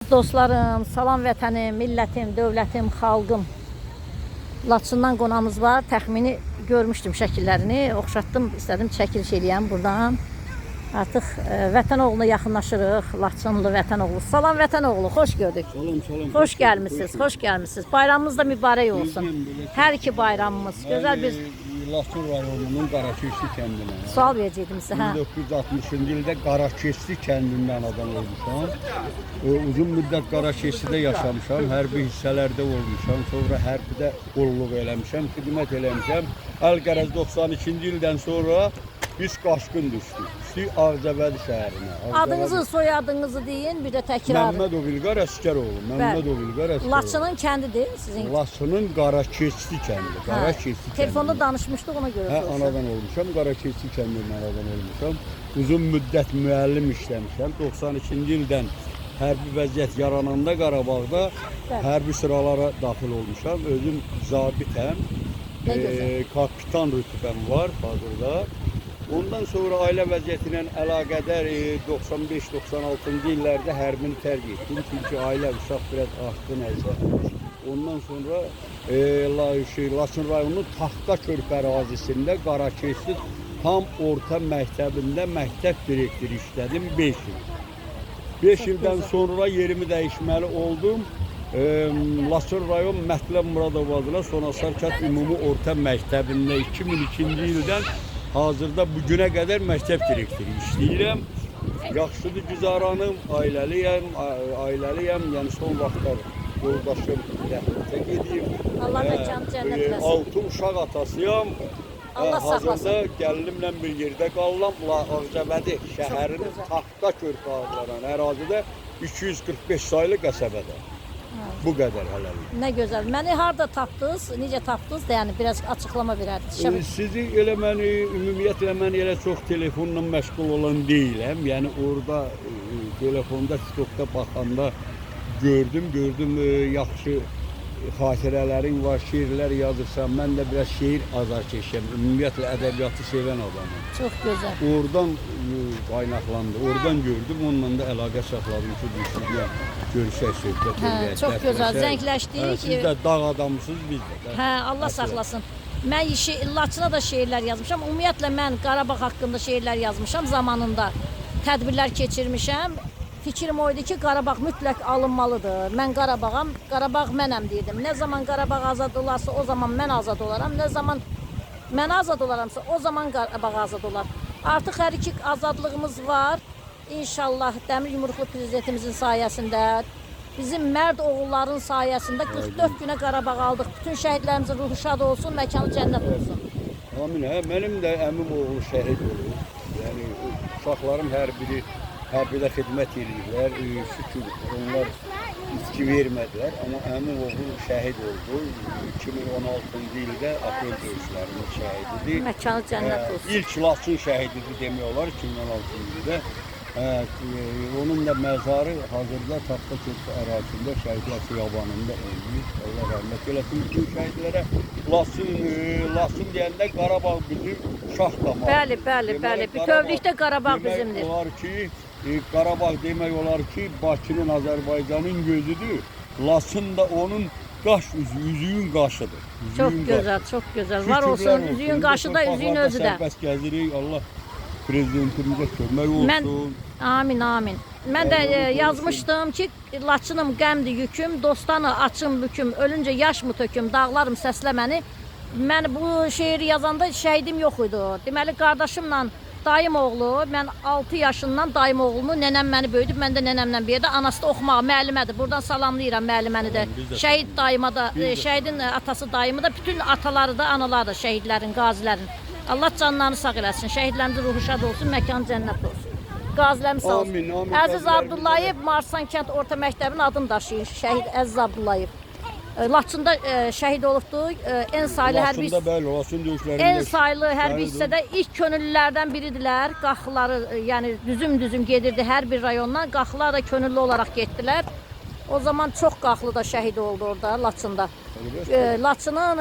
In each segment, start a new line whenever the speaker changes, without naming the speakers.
Dostlarım, salam vətənim, millətim, dövlətim, xalqım. Laçından qonağımız var. Təxmini görmüşdüm şəkillərini. Oxşatdım, istədim çəkiliş eləyəm buradan. Artıq vətən oğluna yaxınlaşırıq. Laçınlı vətən oğlu. Salam vətən oğlu, xoş gördük.
Salam, salam.
Xoş gəlmisiniz, xoş gəlmisiniz. Bayramınız da mübarək olsun. Hər iki bayramımız. Gözəl bir
Laçın rayonunun Qarakeşli kəndinə.
sual verəcəkdim sizə.
1960-cı ildə Qarakeşli kəndindən adam olmuşam. Uzun müddət Qarakeşlidə yaşamışam. Hərbi hissələrdə olmuşam. Sonra hərbidə qulluq eləmişəm, xidmət eləmişəm. Əlqərəz 92-ci ildən sonra biz qaçqın düşdük. Düşdük Ağcabədi şəhərinə.
Adınızı, soyadınızı deyin, bir də təkrar.
Məmmədov İlqar Əsgəroğlu. Məmmədov İlqar Əsgəroğlu.
Laçının kəndidir sizin.
Laçının Qarakeşli kəndi. Qarakeşli kəndi.
Telefonda danışmışdıq, ona görə soruşuram.
Anadan olmuşam, Qarakeşli kəndindən anadan olmuşam. Uzun müddət müəllim işləmişəm. 92-ci ildən hərbi vəziyyət yarananda Qarabağda hərbi sıralara daxil olmuşam. Özüm zabitəm. Kapitan rütbəm var hazırda. Ondan sonra ailə vəziyyəti ilə əlaqədar 95-96-cı illərdə hərbini tərk etdim. Çünki ailə uşaq biraz artdı nəysə. Ondan sonra Laçın rayonunun Taxta Körpü ərazisində Qarakeşli tam orta məktəbində məktəb direktoru işlədim 5 il. 5 ildən sonra yerimi dəyişməli oldum. Laçın rayon Mətləb Muradov adına Sonasarkat Ümumi Orta Məktəbində 2002-ci ildən hazırda bugüne kadar məktəb direktoru işləyirəm. Yaxşıdır güzaranım, ailəliyəm, yəni son vaxtlar yoldaşım rəhmətə gedib.
Allah məkanı cənnət eləsin.
6 uşaq atasıyam.
Allah saxlasın.
Hazırda gəlinimlə bir yerdə qalıram. Ağcabədi şəhərinin Taxta Körpü adlanan ərazidə 245 saylı qəsəbədə. Bu qədər hələlik.
Nə gözəl. Məni harda tapdınız, necə tapdınız da yəni biraz açıqlama verərdiniz.
Sizi elə məni, ümumiyyətlə mən elə çox telefonla məşğul olan deyiləm. Yəni orada telefonda, TikTokda baxanda gördüm yaxşı xatirələrin var, şeirlər yazırsan. Mən də biraz şeir azarkeşəm. Ümumiyyətlə ədəbiyyatı sevən adamım.
Çox gözəl.
Oradan qaynaqlandı. Oradan gördüm, onunla da əlaqə saxladım ki, düşünürəm, görüşək, söhbət edək.
Çox gözəl. Zəngləşdik.
Siz də dağ adamısınız, biz də.
Hə, Allah saxlasın. Mən Laçına da şeirlər yazmışam. Ümumiyyətlə mən Qarabağ haqqında şeirlər yazmışam zamanında. Tədbirlər keçirmişəm. Fikrim oydu ki, Qarabağ mütləq alınmalıdır. Mən Qarabağam, Qarabağ mənəm deyirdim. Nə zaman Qarabağ azad olarsa, o zaman mən azad olaram. Nə zaman mən azad olaramsa, o zaman Qarabağ azad olar. Artıq hər iki azadlığımız var. İnşallah Dəmir Yumruqlu prezidentimizin sayəsində, bizim mərd oğulların sayəsində 44 günə Qarabağ aldıq. Bütün şəhidlərimizin ruhu şad olsun, məkanı cənnət olsun.
Amin. Mənim də əmim oğlu şəhid olur. Yəni uşaqlarım hər biri hərbidə xidmət edirlər. Şükür onlar içki vermədilər. Amma əmim oğlu şəhid oldu. 2016-cı ildə aprel döyüşlərinin şəhididir.
Məkanı cənnət olsun.
İlk Laçın şəhididir demək olar 2016-cı ildə. Onun da məzarı hazırda Taxta Körpü ərazisində Şəhidlər Xiyabanında olmuş. Allah rəhmət eləsin bütün şəhidlərə. Laçın deyəndə Qarabağ bizim şah damağı.
Bəli. Bütövlükdə Qarabağ bizimdir.
Demək olar ki, Qarabağ demək olar ki, Bakının, Azərbaycanın gözüdür. Laçın da onun qaş üzüyün qaşıdır.
Çox gözəl, çox gözəl. Var olsun, üzüyün qaşı da, üzüyün özü də.
Sərbəst gəzirik, Allah prezidentimizə kömək olsun.
Amin. Mən də yazmışdım ki, Laçınım qəmdir yüküm, dostanı açım büküm, ölüncə yaş mı töküm, dağlarım səslə məni. Mən bu şeiri yazanda şəhidim yox idi. Deməli, qardaşımla dayım oğlu, mən 6 yaşından dayım oğlunu, nənəm məni böyüdüb, mən də nənəmlə bir yerdə, anası da oxumağa, müəllimədir. Buradan salamlayıram müəlliməni də. Şəhid dayıma da, şəhidin atası dayımı da, bütün ataları da, anaları da, şəhidlərin, qazilərin. Allah canlarını sağ eləsin, şəhidlərimizin ruhu şad olsun, məkanı cənnət olsun. Qazilərimiz sağ olsun.
Amin.
Əziz Abdullayev Marsan kənd orta məktəbinin adını daşıyır, şəhid Əziz Abdullayev. Laçında şəhid olubdur. En saylı hərbi hissədə ilk könüllülərdən biridirlər. Qaxıları, yəni düzüm gedirdi hər bir rayondan. Qaxılar da könüllü olaraq getdilər. O zaman çox qaxlı da şəhid oldu orada Laçında. Laçının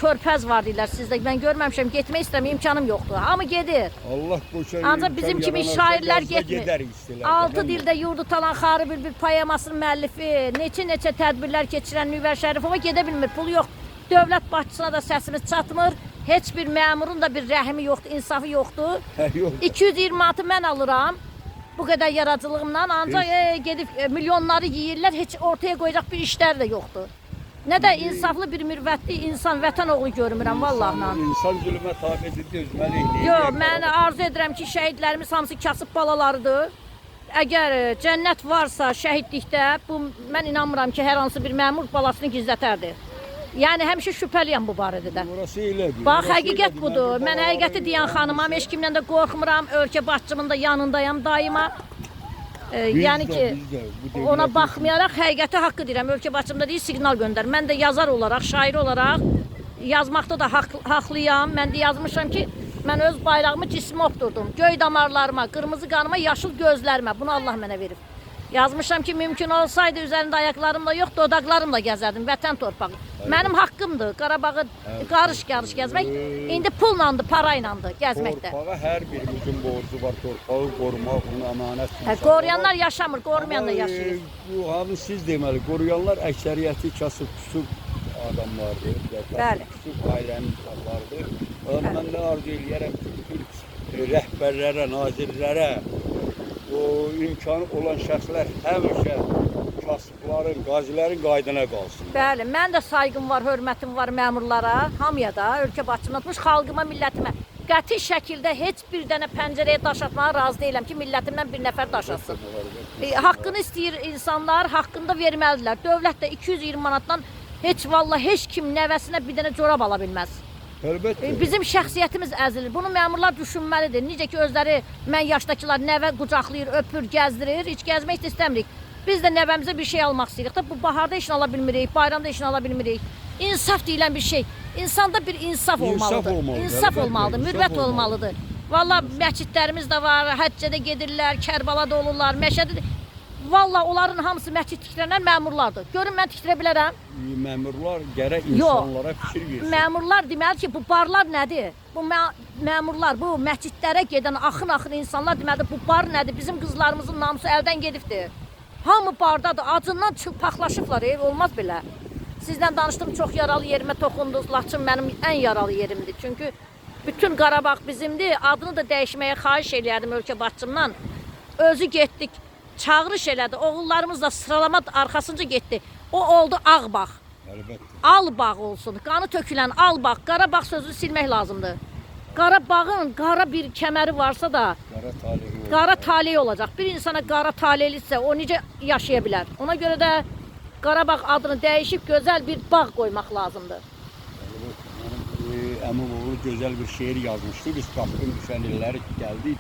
körpəz var deyirlər sizdə. Mən görməmişəm, getmək istəmirəm, imkanım yoxdur. Hamı gedir.
Allah qoşa
Ancaq bizim kimi şairlər getmir.
getmir.
6 dildə yurdu talan Xarı Bülbül poemasının müəllifi, neçə tədbirlər keçirən Nüvər Şərifova gedə bilmir, pulu yox. Dövlət başçısına da səsimiz çatmır. Heç bir məmurun da bir rəhimi yoxdur, insafı yoxdur.
Yox.
220 manatı mən alıram. Bu qədər yaradıcılığımla ancaq gedib milyonları yeyirlər, heç ortaya qoyacaq bir işlər də yoxdur. Nə də insaflı bir mürvətli insan, vətən oğlu görmürəm vallahla.
İnsan zülmə tabidir, dözməli.
Yox, mən arzu edirəm ki, şəhidlərimiz hamısı kasıb balalarıdır. Əgər cənnət varsa şəhidlikdə, bu mən inanmıram ki, hər hansı bir məmur balasını gizlətərdi. Yəni həmişə şübhəliyəm bu barədə də.
Orası elədir.
Bax, həqiqət budur. Mən həqiqəti deyən xanımam, heç kimdən də qorxmuram. Ölkə başçımın da yanındayam daima. Yəni ki, ona baxmayaraq həqiqəti haqqı deyirəm. Ölkə başçım da deyir, siqnal göndər. Mən də yazar olaraq, şair olaraq yazmaqda da haqlıyam. Mən də yazmışam ki, mən öz bayrağımı cismə obdurdum. Göy damarlarıma, qırmızı qanıma, yaşıl gözlərimə. Bunu Allah mənə verib. Yazmışam ki, mümkün olsaydı üzərində ayaqlarımla yox, dodaqlarımla gəzərdim, vətən torpağı. Mənim haqqımdır Qarabağı qarış-qarış gəzmək. İndi pullandı, paraylandı gəzməkdə.
Torpağa hər birimizin borcu var, torpağı qorumaq, onu əmanət kimi.
Qoruyanlar yaşamır, qorumayan da yaşayır.
Bu hamı siz deməli, qoruyanlar əksəriyyəti kasıb-küsub adamlardır.
Bəli.
Kasıb ailənin uşaqlarıdır. Mən də arzu eləyərəm ki, bütün rəhbərlərə, nazirlərə, o imkanı olan şəxslər həmişə kasıbların, qazilərin qaydına qalsın.
Bəli, mən də sayğım var, hörmətim var məmurlara, hamıya da, ölkə başçımdan tutmuş xalqıma, millətimə. Qəti şəkildə heç bir dənə pəncərəyə daş atmağa razı deyiləm ki, millətimdən bir nəfər daş atsın. Haqqını istəyir insanlar, haqqını da verməlidirlər. Dövlət də 220 manatdan heç kim nəvəsinə bir dənə corab ala bilməz.
Əlbəttə.
Bizim şəxsiyyətimiz əzilir. Bunu məmurlar düşünməlidir. Necə ki, özləri mən yaşdakılar nəvə qucaqlayır, öpür, gəzdirir, heç gəzmək də istəmirik. Biz də nəvəmizə bir şey almaq istəyirik. Bu baharda işini ala bilmirik, bayramda işini ala bilmirik. İnsaf deyilən bir şey. İnsanda bir insaf olmalıdır. İnsaf olmalıdır, mürvət olmalıdır. Valla məscidlərimiz də var, həccədə gedirlər, Kərbalada olurlar, Məşədə. Valla onların hamısı məscid tikdirənlər məmurlardır. Görün mən tikdirə bilərəm.
Məmurlar gərək insanlara fikir versin.
Məmurlar deməli ki, bu barlar nədir? Bu məmurlar, bu məscidlərə gedən axın insanlar deməli bu bar nədir? Bizim qızlarımızın namusu əldən gedibdir. Hamı bardadır, acından çılpaqlaşıblar, olmaz belə. Sizdən danışdım, çox yaralı yerimə toxundunuz. Laçın mənim ən yaralı yerimdir. Çünki bütün Qarabağ bizimdir. Adını da dəyişməyə xahiş eləyərdim ölkə başçımdan. Özü getdik, çağırış elədi. Oğullarımız da sıralama arxasınca getdi. O oldu Ağbağ.
Əlbəttə.
Albağ olsun. Qanı tökülən Albağ. Qarabağ sözünü silmək lazımdır. Qarabağın qara bir kəməri varsa da qara taleyi olacaq. Bir insana qara taleylisə o necə yaşaya bilər? Ona görə də Qarabağ adını dəyişib gözəl bir bağ qoymaq lazımdır.
Əmimoğlu gözəl bir şeir yazmışdı. Biz qapının düşən illəri gəldik.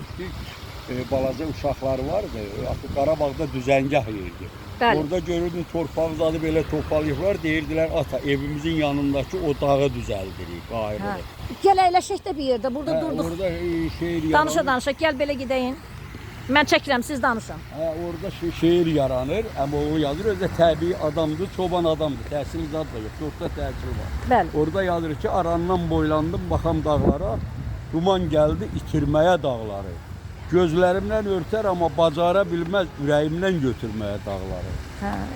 Balaca uşaqları vardı. Qarabağda düzəngah yerdi. Orada görürdün torpaq zadı belə topalayıblar. Deyirdilər ata evimizin yanındakı o dağı düzəldirik.
Gəl əyləşək də bir yerdə. Burada durduq.
Orada şeir
danışa gəl belə gedəyin. Mən çəkirəm, siz danışın.
Orada şeir yaranır. Əmoğlu yazır. Özü təbii adamdır, çoban adamdır. Təhsil zad da yox. Çoxda təhsil var.
Bəli.
Orada yazır ki, arandan boylandım, baxam dağlara. Duman gəldi itirməyə dağları. Gözlərimdən örtər, amma bacara bilməz ürəyimdən götürməyə dağları.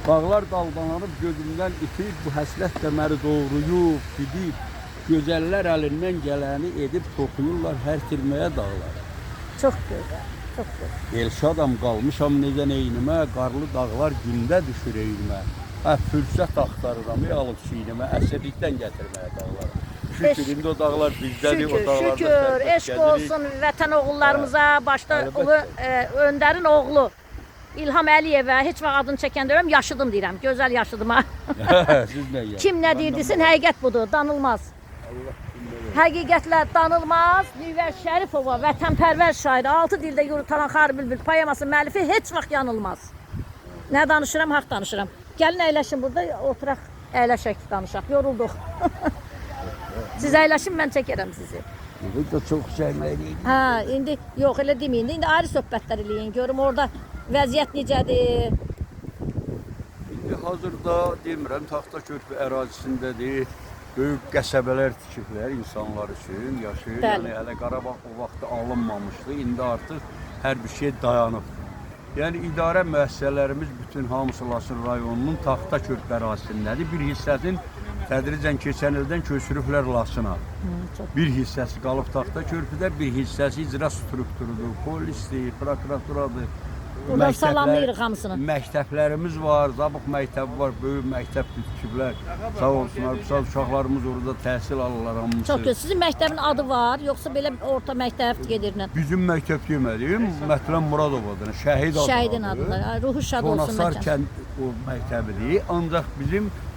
Dağlar daldalanıb gözümdən itir, bu həsrət də məni doğruyub, gidib. Gözəllər əlindən gələni edib toxuyurlar hər tirməyə dağları.
Çox gözəl, çox gözəl.
Elşadam qalmışam necə neynimə, qarlı dağlar gündə düşür eynimə. Fürsət axtarıram, alıb çiynimə, əsirlikdən gətirməyə dağları. Şükür, indi o dağlar bizdədir, o dağlarda
şükür, eşq olsun vətən oğullarımıza, başda Öndərin oğlu İlham Əliyevə, heç vaxt adını çəkən deyirəm, yaşıdım deyirəm, gözəl yaşıdım ha. Kim nə deyirdisin, həqiqət budur, danılmaz. Həqiqətlər danılmaz. Nüvər Şərifova, vətənpərvər şairi, 6 dildə yurdu talan Xarı Bülbül poeması müəllifi heç vaxt yanılmaz. Nə danışıram, haqq danışıram. Gəlin əyləşin burada, oturaq, əyləşək, danışaq, yorulduq. Siz əyləşin, mən çəkərəm sizi.
Burada çox çəkməliyik.
İndi yox, elə deməyin. İndi ayrı söhbətlər eləyin. Görüm orada vəziyyət necədir?
İndi hazırda demirəm, Taxta körpü ərazisindədir. böyük qəsəbələr tikiblər insanlar üçün, yaşayır.
Bəli.
Yəni hələ Qarabağ o vaxtda alınmamışdı. İndi artıq hər bir şey dayanıb. Yəni idarə müəssisələrimiz bütün hamısı Laçın rayonunun Taxta Körpü ərazisindədir. Bir hissəsini tədricən keçən ildən köçürüblər Laçına. Bir hissəsi qalıb Taxta Körpüdə, bir hissəsi icra strukturudur, polisdir, prokuraturadır.
Buradan salamlayırıq hamısını.
Məktəblərimiz var, Zabıq məktəbi var, böyük məktəb tikiblər. Sağ olsunlar, bu saat uşaqlarımız orada təhsil alırlar hamısı.
Çox gözəl. Sizin məktəbin adı var, yoxsa belə orta məktəb gedirlə?
Bizim məktəb demədiyim, Mətlən Muradovadır, şəhid adı.
Şəhidin adıdır. Ruhu şad olsun.
Qonaqlar
məkan.
kənd o məktəbidir. Ancaq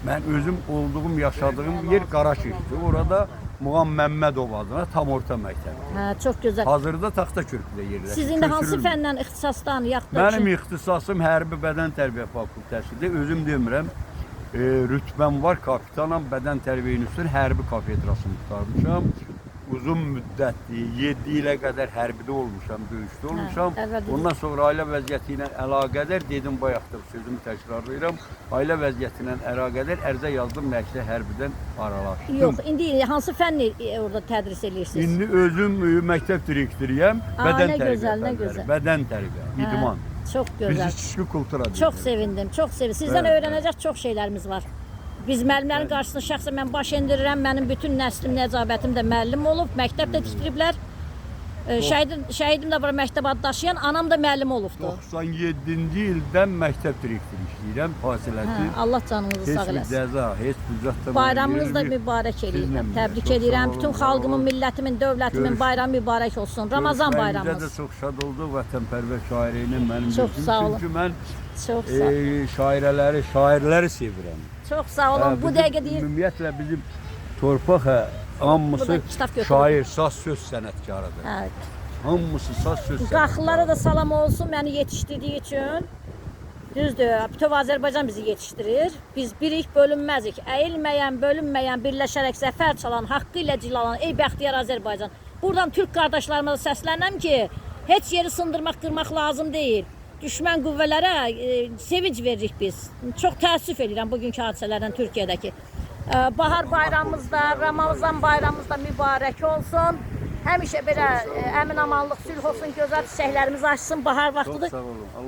mən özüm olduğum, yaşadığım yer Qaraşehirdir. Orada Muğam Məmmədov adına tam orta məktəb.
Hə, çox gözəl.
Hazırda Taxta Körpüdə yerləşir.
Siz indi hansı fəndən ixtisasdan yaxud
Mənim ixtisasım hərbi bədən tərbiyə fakültəsidir. Özüm demirəm, rütbəm var, kapitanam, bədən tərbiyə institutunun hərbi kafedrasını tutarmışam. Uzun müddətli, 7 ilə qədər hərbidə olmuşam, döyüşdə olmuşam. Ondan sonra ailə vəziyyəti ilə əlaqədar, dedim bayaqdır, sözümü təkrarlayıram. Ailə vəziyyəti ilə əlaqədar ərizə yazdım, nəticə hərbidən aralaşdım.
Yox, indi hansı fənni orada tədris edirsiniz?
İndi özüm məktəb direktoruyam, bədən tərbiyə. Bədən tərbiyə, idman.
Çox gözəl.
Biz içki kultura
Çox sevindim, çox sevindim. Sizdən öyrənəcək çox şeylərimiz var. Biz müəllimlərin qarşısında şəxsən mən baş endirirəm. Mənim bütün nəslim, nəcabətim də müəllim olub, məktəb də tikdiriblər. Şəhidim də bura məktəb adı daşıyan, anam da müəllim olubdu.
97-ci ildən məktəb direktoru işləyirəm, fasiləti.
Allah canınızı sağ
Heç bir
eləsin.
cəza, heç bir zətdə.
Bayramınız da mübarək eləyirəm. Təbrik edirəm. Bütün xalqımın, millətimin, dövlətimin bayramı mübarək olsun. Ramazan bayramımız.
Bizə də çox şad oldu vətənpərvər şairə ilə mənim
Çox sağ olun.
Çünki mən
Çox sağ olun.
şairləri sevirəm.
Çox sağ olun. Bu dəqiqə deyir.
Ümumiyyətlə bizim torpaq hamısı şair, saz söz sənətkarıdır.
Hə.
Hamısı saz söz sənətkarıdır.
Qaxılara da salam olsun məni yetişdirdiyi üçün. Düzdür, bütöv Azərbaycan bizi yetişdirir. Biz birik, bölünməzik. Əyilməyən, bölünməyən, birləşərək zəfər çalan, haqqı ilə cilalan, ey bəxtiyar Azərbaycan. Buradan Türk qardaşlarıma da səslənəm ki, heç yeri sındırmaq, qırmaq lazım deyil. Düşmən qüvvələrə sevinç veririk biz. Çox təəssüf edirəm bugünkü hadisələrdən Türkiyədəki. Bahar bayramımız da, Ramazan bayramımız da mübarək olsun. Həmişə belə əmin-amanlıq, sülh olsun, gözəl çiçəklərimiz açsın, bahar vaxtıdır.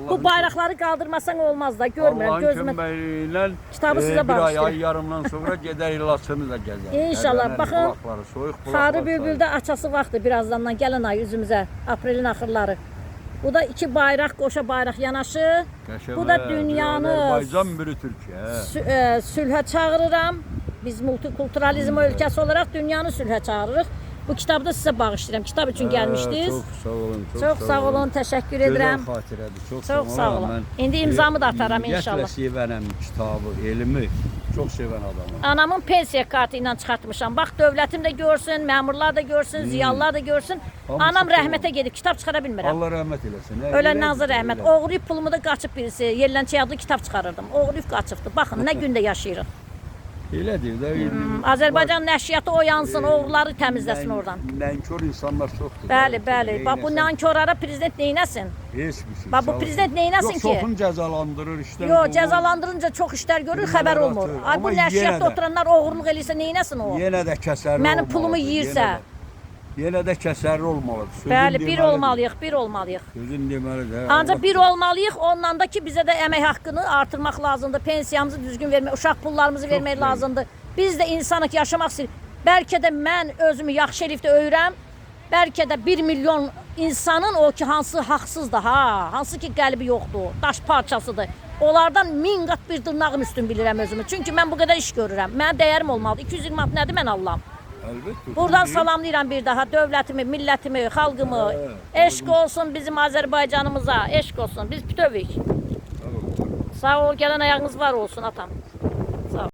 Bu bayraqları qaldırmasan olmaz da, görmürəm, gözümə.
Allahın köməyi
Kitabı sizə
ilə bir
bağışlayıram.
ay yarımdan sonra gedər Laçını da gəzər.
İnşallah, baxın,
soyuq
Xarı Bülbüldə açası vaxtdır birazdan gələn ay üzümüzə, aprelin axırları. Bu da iki bayraq, qoşa bayraq yanaşı. Bu da dünyanı
Azərbaycan biri Türkiyə.
Sülhə çağırıram. Biz multikulturalizm ölkəsi olaraq dünyanı sülhə çağırırıq. Bu kitabı da sizə bağışlayıram. Kitab üçün gəlmişdiniz.
Çox sağ olun.
Çox sağ olun, təşəkkür edirəm.
Gözəl xatirədir.
Çox sağ olun. İndi imzamı da ataram inşallah.
Ümumiyyətlə sevənəm kitabı, elmi. Çox sevən adamım.
Anamın pensiya kartı ilə çıxartmışam. Bax, dövlətim də görsün, məmurlar da görsün, ziyalılar da görsün. Anam rəhmətə gedib, kitab çıxara bilmirəm.
Allah rəhmət eləsin.
Öləndən azı rəhmət. Oğruyub pulumu da qaçıb birisi. Yerlənçi adlı kitab çıxarırdım. Oğruyub qaçıbdı. Baxın, nə gündə yaşayırıq.
Elədir də.
Azərbaycan nəşriyyatı oyansın, oğruları təmizləsin oradan.
Nankor insanlar çoxdur.
Bəli. Bax, bu nankorlara prezident neynəsin?
Heç bir şey.
Bax, bu prezident neynəsin ki?
Yox, çoxunu cəzalandırır işdən.
Yox, cəzalandırınca çox işlər görür, xəbər olmur. Ay, bu nəşriyyatda oturanlar oğurluq eləyirsə neynəsin o?
Yenə də kəsərli olmalıdır.
Mənim pulumu yeyirsə.
Yenə də kəsərli olmalıdır.
Bəli, bir olmalıyıq.
Sözün deməlidir.
Ancaq bir olmalıyıq, ondan da ki, bizə də əmək haqqını artırmaq lazımdır, pensiyamızı düzgün vermək, uşaq pullarımızı vermək lazımdır. Biz də insanıq, yaşamaq istəyirik. Bəlkə də mən özümü yaxşı elifdə öyürəm, bəlkə də 1 milyon insanın o ki, hansı haqsızdır, hansı ki, qəlbi yoxdur, daş parçasıdır. Onlardan 1000 qat bir dırnağım üstün bilirəm özümü. Çünki mən bu qədər iş görürəm. Mənə dəyərim olmalıdır. 220 manat nədir mən Allahım?
Əlbəttə.
Buradan salamlayıram bir daha dövlətimi, millətimi, xalqımı. Eşq olsun bizim Azərbaycanımıza, eşq olsun. Biz bütövük. Sağ ol, gələn ayağınız var olsun atam.